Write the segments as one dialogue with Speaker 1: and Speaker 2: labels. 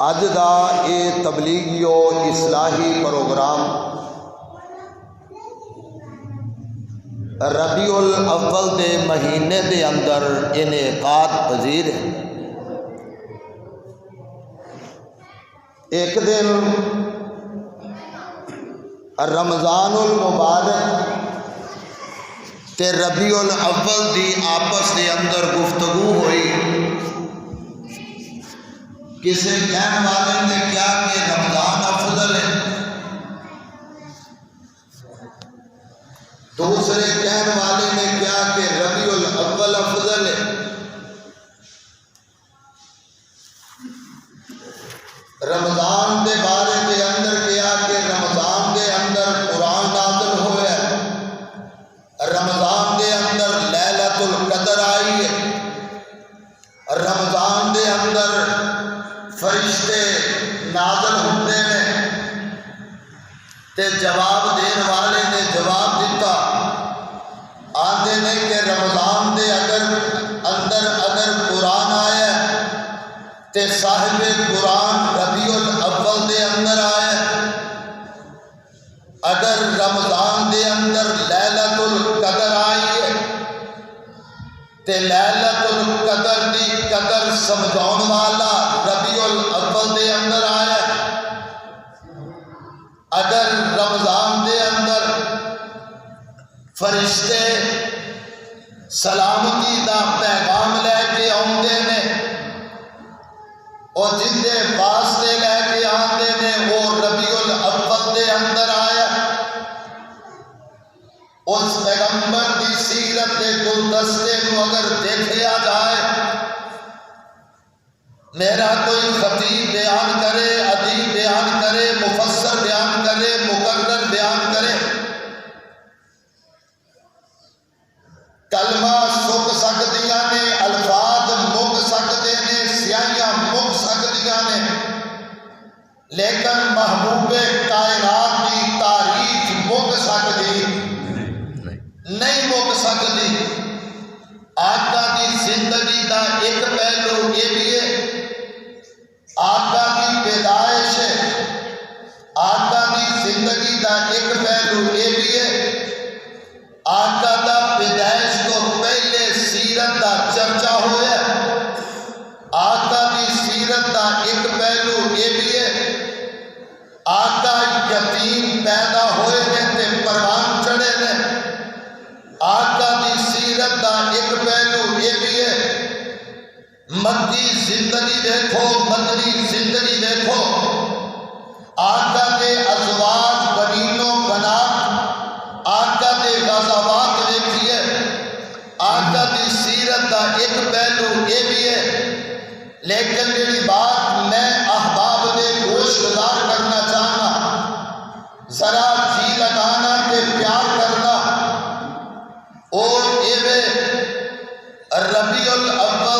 Speaker 1: اج دا یہ تبلیغی و اصلاحی پروگرام ربیع الاول دے مہینے دے اندر انعقاد پذیر ہے۔ ایک دن رمضان المبارک تے ربیع الاول دی آپس دے اندر گفتگو ہوئی۔ کسی کہنے والے نے کیا کہ رمضان افضل ہے، دوسرے کہنے والے نے کیا کہ ربیع الاول افضل ہے۔ رمضان دے بارے دے اندر کیا کہ رمضان دے اندر قرآن نازل ہوا ہے، رمضان دے اندر لیلۃ القدر آئی ہے، رمضان دے اندر فرشتے نازل ہوتے ہیں۔ تے جواب دین والے نے جواب دیتا، آندے نے کہ رمضان دے اندر قرآن آیا ہے تے صاحب قرآن ربیع الاول دے اندر آیا ہے۔ اگر رمضان دے اندر لیلۃ القدر آئی ہے تے لیلۃ القدر دی قدر سمجھاؤن والا ربیع الاول دے اندر آیا ہے۔ اگر رمضان دے اندر فرشتے سلامتی دا پیغام لے کے آتے نے اور جن دے واسطے لے کے آتے نے وہ ربیع الاول دے اندر آیا، اس پیغمبر دی سیرت دے گلدستے کو اگر دیکھا جائے، میرا کوئی خطیب بیان کرے، ادیب بیان کرے، مفسر بیان کرے، مقرر بیان کرے، کلمہ سک سکدیاں نے، الفاظ مک سکتے نے، سیاہیاں مک سکدیاں نے، لیکن محبوب کائنات کی تعریف مک سکتی نہیں، مک سکتی۔ آقا کی زندگی دا ایک پہلو یہ بھی ہے، آقا کی پیدائش ہے، آقا کی زندگی دا ایک پہلو یہ بھی ہے، آقا دا پیدائش تو پہلے سیرت دا چرچا ہوا ہے۔ آقا کی سیرت دا ایک پہلو یہ بھی ہے، آقا یتیم پیدا ہوئے نے تے پروان چڑھے نے۔ آقا کی سیرت دا ایک پہلو یہ بھی ہے، مکی زندگی دیکھو، مدنی زندگی دیکھو، آقا کے ازواج بنین و بنات، آقا کے غزوات دیکھیے۔ آقا کی سیرت دا ایک پہلو یہ بھی ہے، لیکن میری بات میں احباب دے گوش گزار کرنا چاہنا، ذرا جی لگانا کہ پیار کرنا، اور ایوے ربیع الاول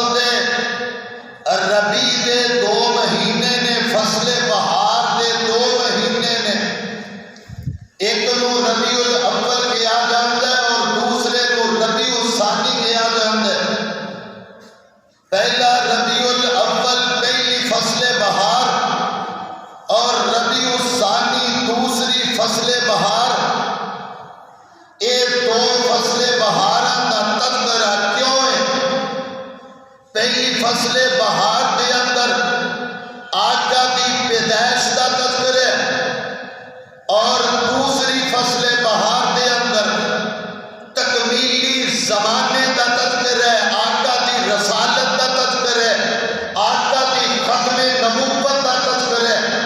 Speaker 1: ربیع دے 2 مہینے نے، فصل بہار دے 2 مہینے نے، ایک نو ربیع الاول کیا جاتا ہے اور دوسرے کو ربیع الثانی کیا جاتا ہے۔ پہلا ربیع الاول پہلی فصل بہار اور ربیع الثانی دوسری فصل بہار۔ یہ 2 فصل بہاراں دا تذکرہ کیوں ہے؟ پہلی فصل بہار دے اندر آقا دی پیدائش دا تذکرہ ہے اور دوسری فصل بہار دے اندر تکمیلی زمانے دا تذکرہ ہے، آقا دی رسالت دا تذکرہ ہے، آقا دی ختم نبوت دا تذکرہ ہے۔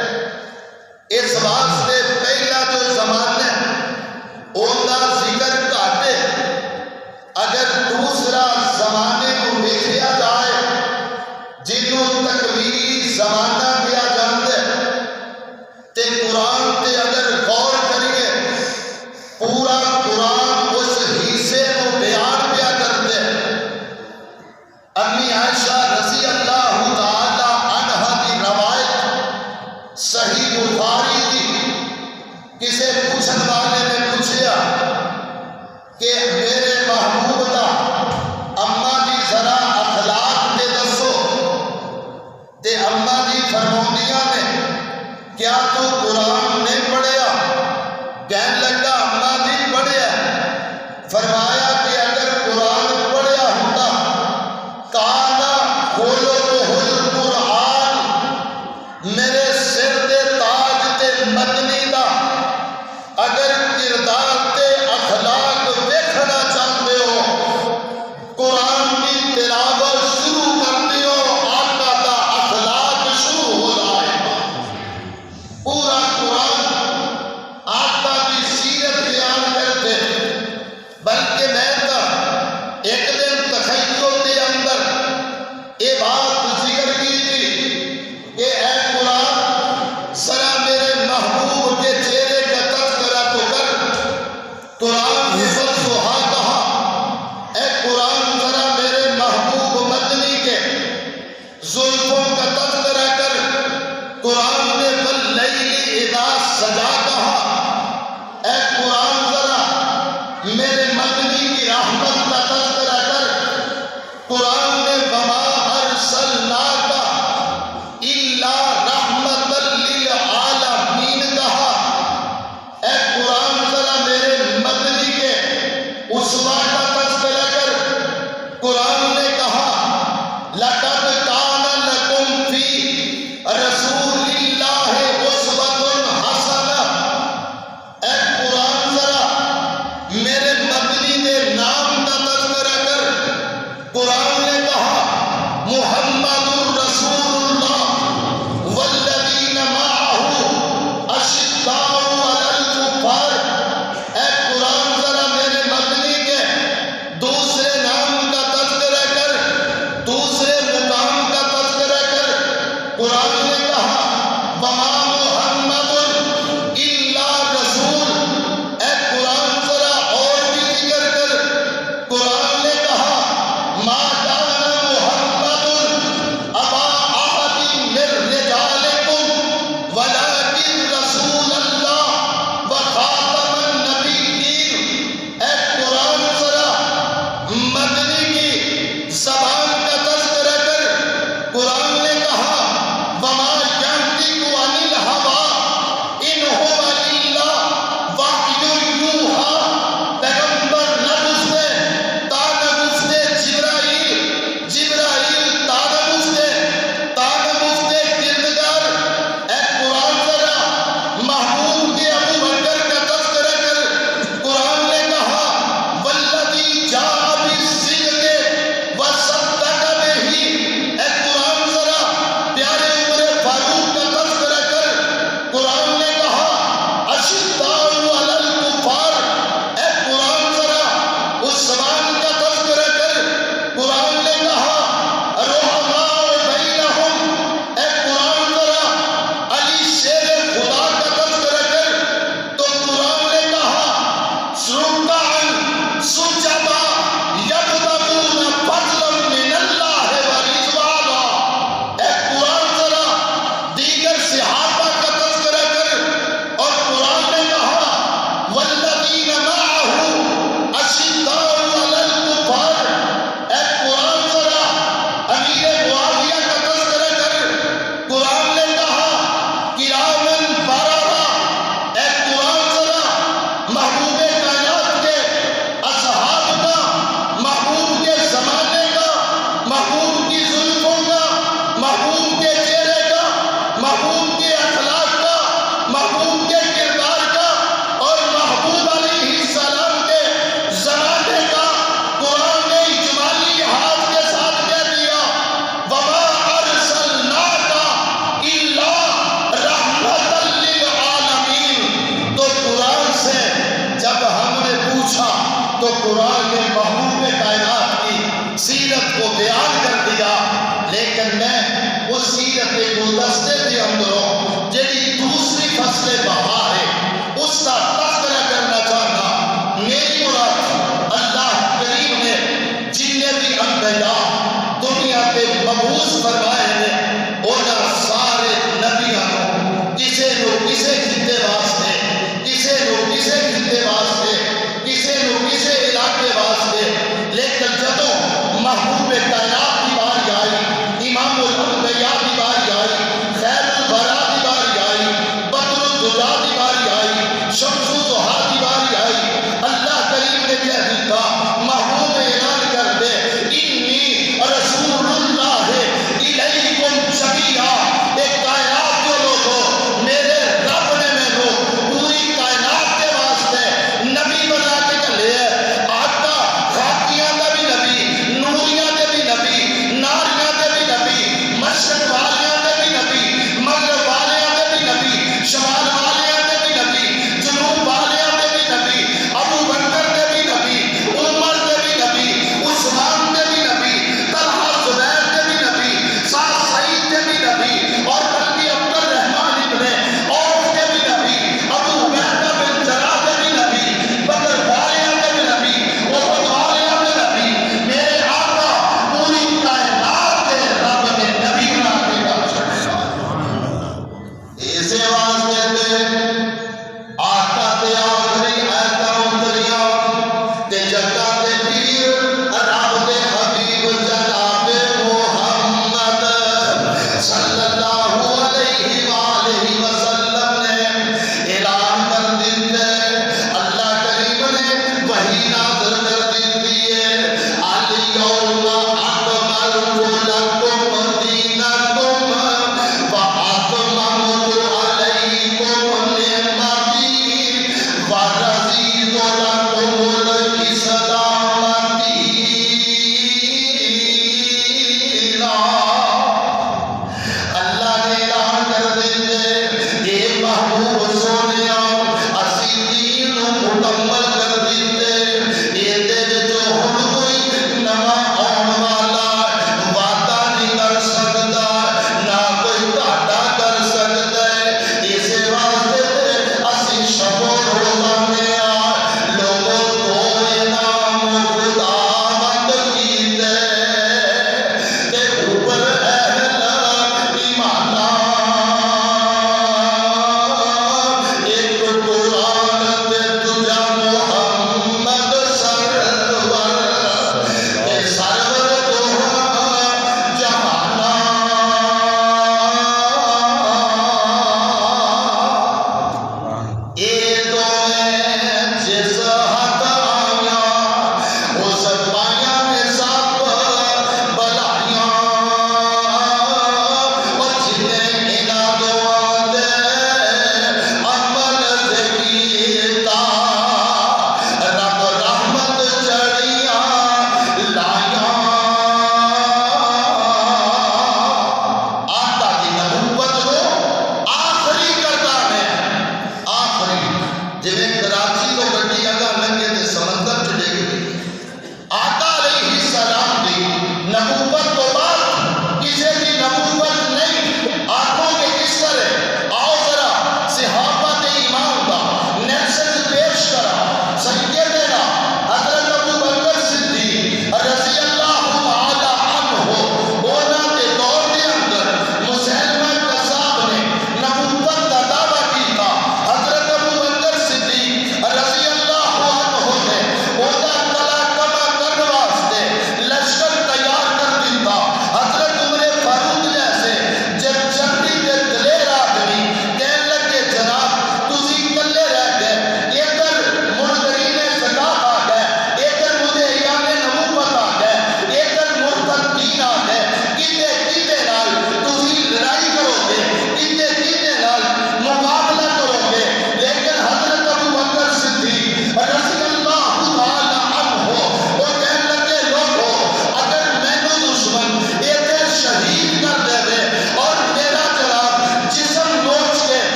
Speaker 1: اس واسطے پہلا جو زمانہ ہے ان دا ذکر گھاٹے، اگر دوسرا زمانے کو دیکھا جائے جنہوں تکمیلی زمانہ کیا جاتا ہے، تے قرآن تے اگر غور کریے پورا قرآن اس حصے کو بیان کیا کرتے ہیں۔ امی عائشہ رضی اللہ تعالی عنہا کی روایت صحیح بخاری کی، کسے پوچھن والے نے پوچھا کہ میرے محبوب دا اماں دی ذرا اخلاق تے دسو، تے اماں دی فرماؤندی قرآن نے کہا رحماء بینہم، اے قرآن ذرا علی شیر خدا کا تذکرہ کر، تو قرآن نے کہا رکعاً سجدا یبتغون فضلا من اللہ ورضوانا، اے قرآن ذرا دیگر صحابہ کا تذکرہ کر، اور قرآن نے کہا والذین معہ اشداء علی الکفار، اے قرآن ذرا امیر معاویہ کا تذکرہ کر، قرآن نے کہا کرامن بررہ، اے قرآن ذرا محبوب کائنات کے اصحاب کا، محبوب کے زمانے کا، محبوب کی زلفوں کا، محبوب کے چہرے کا، محبوب کے اخلاق کا، محبوب کے کردار کا، اور محبوب علیہ السلام کے زمانے کا قرآن نے اجمالی لحاظ کے ساتھ کہہ دیا وَمَا أَرْسَلْنَاكَ إِلَّا رَحْمَةً لِّلْعَالَمِينَ۔ تو قرآن سے جب ہم نے پوچھا تو قرآن نے محبوب کائنات کی سیرت کو بیان کر دیا، لیکن میں اس سیرت کے گلدستے کے اندروں جڑی دوسری فصل بہار ہے اس کا تذکرہ کرنا چاہتا۔ میری مراد اللہ کریم نے جننے بھی انبیاء دنیا کے مبعوث فرمائے ہیں انہاں سارے نبیاں نوں کسے نو کسے خطے واسطے، کسے نو کسے خطے واسطے، کسے نو کسے علاقے واسطے، لیکن جدوں محبوب کائنات کی باری آئی، امام الانبیاء کی باری آئی، خیر الورا کی باری آئی، بدر الدجا کی باری آئی، شمس الضحیٰ کی باری آئی، اللہ کریم نے کہہ دیتا محبوب اعلان کر دے انی رسول اللہ الیکم جمیعا، ایک کائنات کے لوگوں میرے رب نے مینوں پوری کائنات کے واسطے نبی بنا کے گھلے ہے، آقا خاکیاں دا بھی نبی، نوریاں دے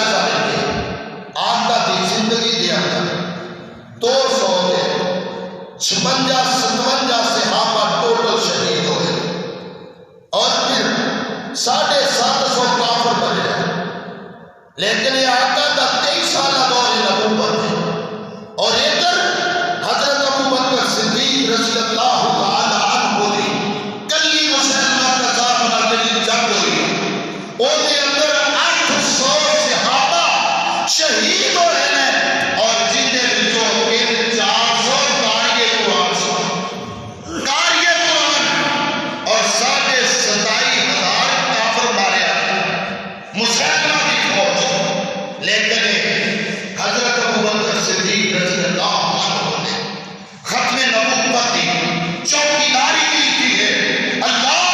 Speaker 1: جائزہ لیتے آقا دی زندگی دے اندر 256 صحابہ ٹوٹل شہید ہوئے اور پھر 750 کافر بنے ہیں، لیکن یہ آقا دا 23 سالہ دور نبوت ہے اور ادھر حضرت ابوبکر صدیق رضی اللہ تعالی عنہ دی کلی مسلمہ قضا مناظری جنگ ہوئی اور دے اندر 800 صحابہ شہید ہوئے ہیں اور جنہیں جو 400 قاری قرآن اور 27,500 کافر مارے مسلمہ کی فوج، لیکن حضرت ابوبکر صدیق رضی اللہ عنہ نے ختم نبوت کی چوکیداری کی ہے۔ اللہ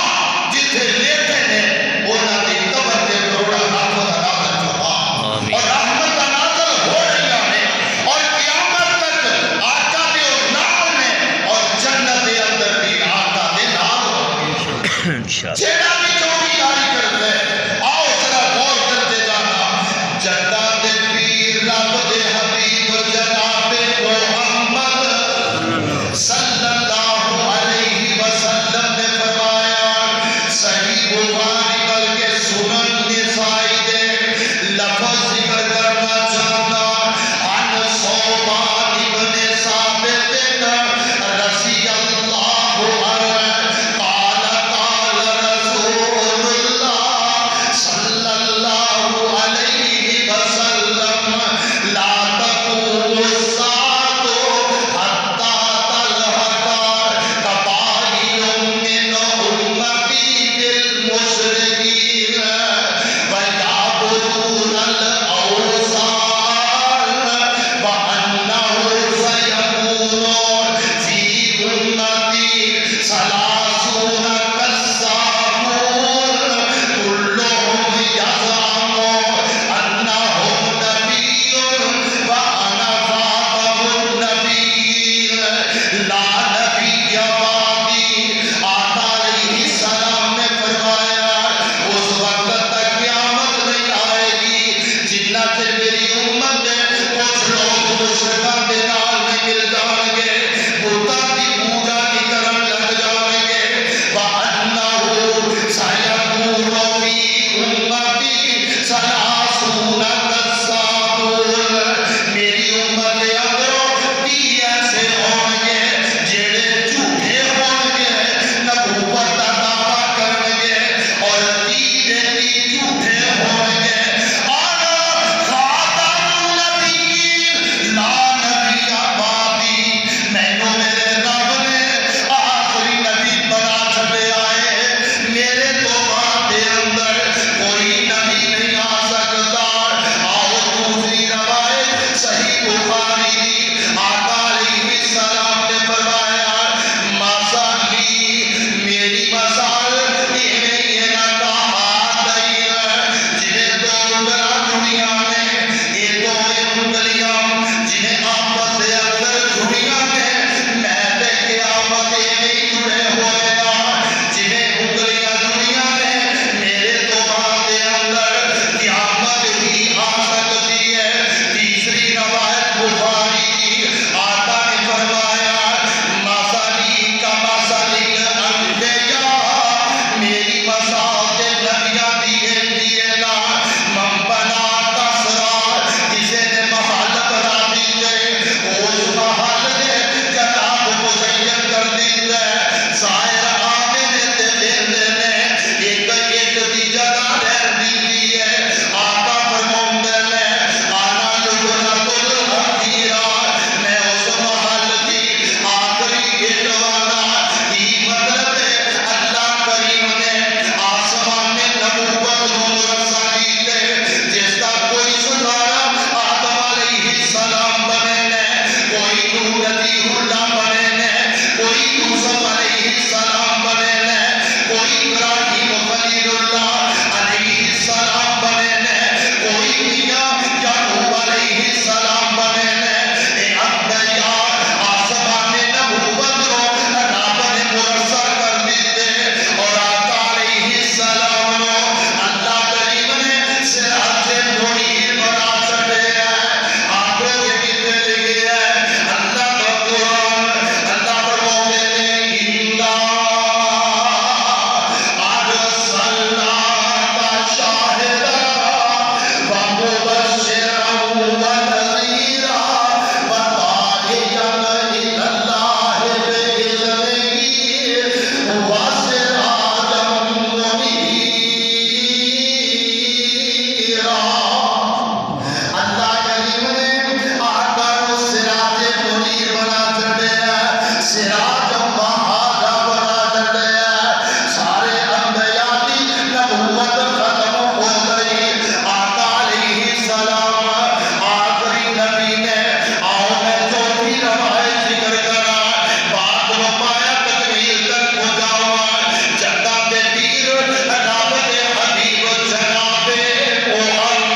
Speaker 1: جتھے لیتے ہیں انہاں دی قبر تے کروڑا رحمت نازل فرما اور رحمت نازل ہو رہی ہے اور قیامت تک آقا دے نال میں اور جنت دے اندر بھی آقا دے نال جیڑا بھی چوکیداری کرتے ہیں آؤ ذرا غور کرتے جانا جنت دے پیر رب دے حبیب جناب محمد صلی اللہ علیہ وسلم نے فرمایا صحیح بخاری بلکہ سنن نسائی دے لفظ ذکر کرنا چاہتا عن صوبان ابن ثابت رضی اللہ عنہ قال قال رسول اللہ کریم نے آقا کو صراط منیر بنا چھڑیا، صراط مہاجا بنا چھڑیا، سارے انبیاء کی نبوت ختم ہو گئی، آقا علیہ السلام آخری نبی نے آؤ میں چوتھی روایت ذکر کرا، بات رو پایا تکمیل تک پہنچا ہوا، جدہ دے پیر رب دے حبیب جناب محمد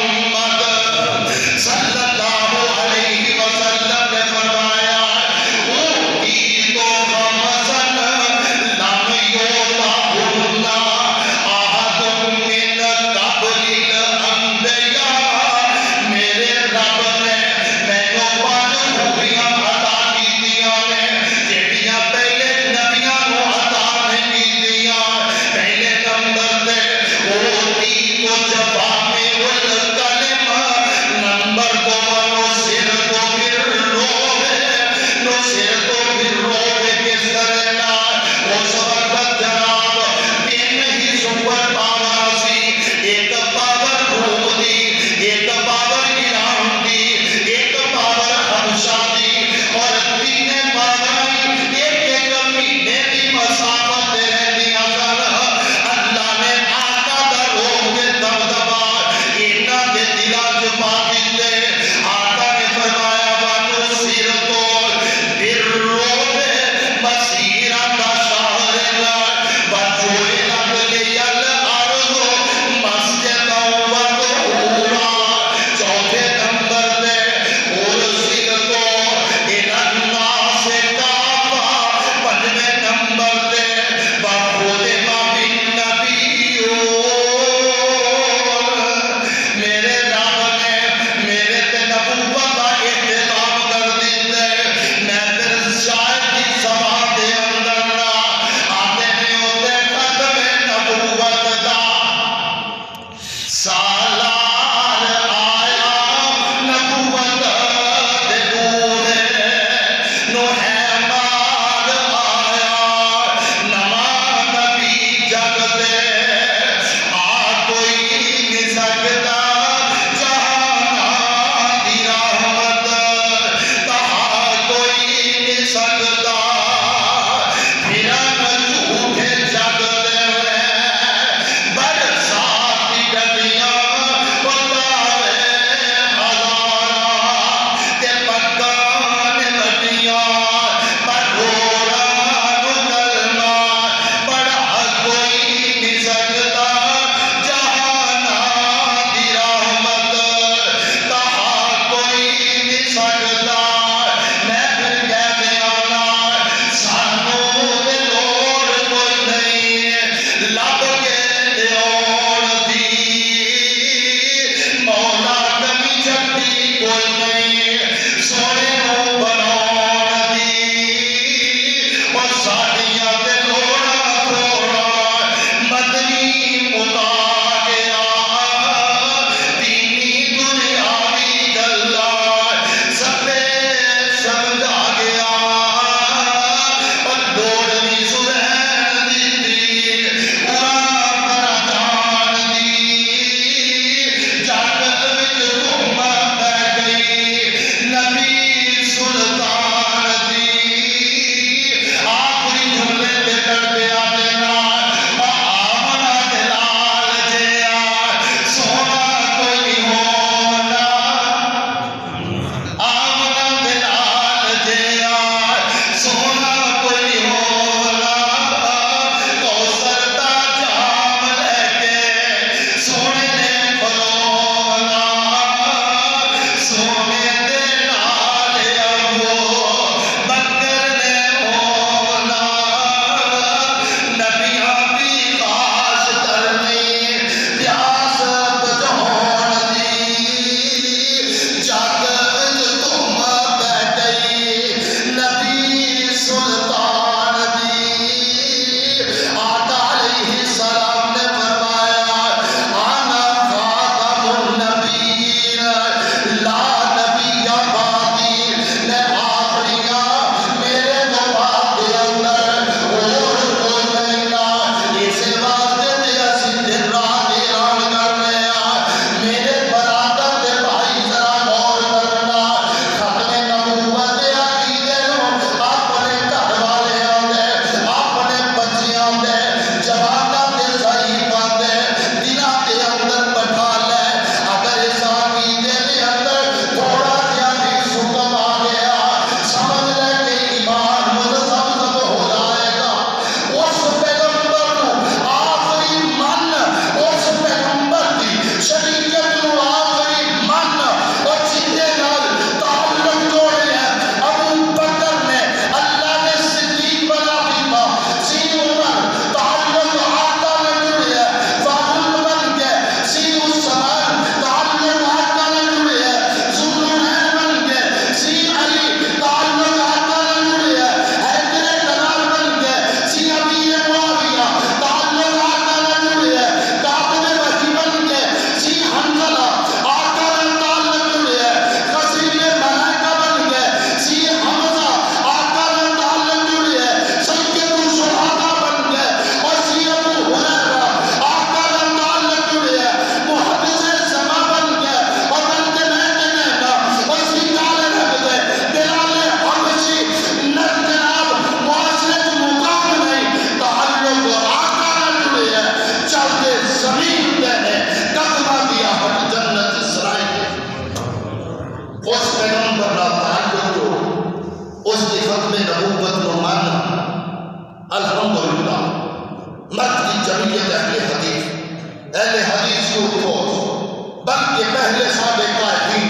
Speaker 1: جمعیت اہل حدیث کو اٹھو، بلکہ پہلے ساڈے قائدین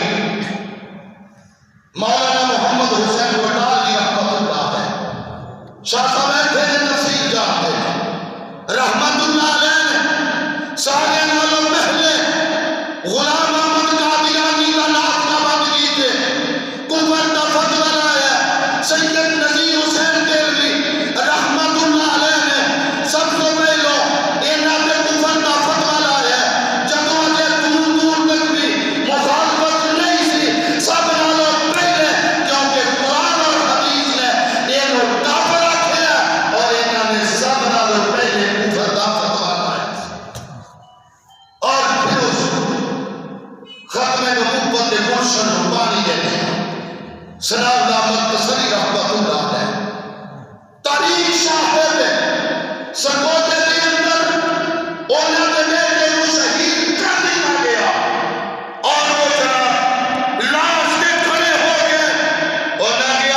Speaker 1: مولانا محمد حسین بٹالی رحمت اللہ علیہ، شاہ صاحب بیٹھے نے تفسیر جانتے ہیں، رحمت اللہ علیہ نے سارے نالوں پہلے غلام احمد قادیانی کا نام نامد کیتے، کفر کا فتویٰ لایا، سید نذیر حسین دہلوی رحمت اللہ علیہ نے سب سے پہلو انہاں دے کفر کا فتویٰ لایا، جدوں اجے دور دور تک بھی مخالفت نہیں سی، سب نالوں پہلے کیونکہ قرآن اور حدیث نے انہوں کافر آکھیا اور انہاں نے سب نالوں پہلے کفر کا فتویٰ لایا، اور پھر اس ختم نبوت کے گلشن کو پانی دیتے ہیں۔ سناب اللہ مختصری رحمت اللہ علیہ تاریخ شاہد ہے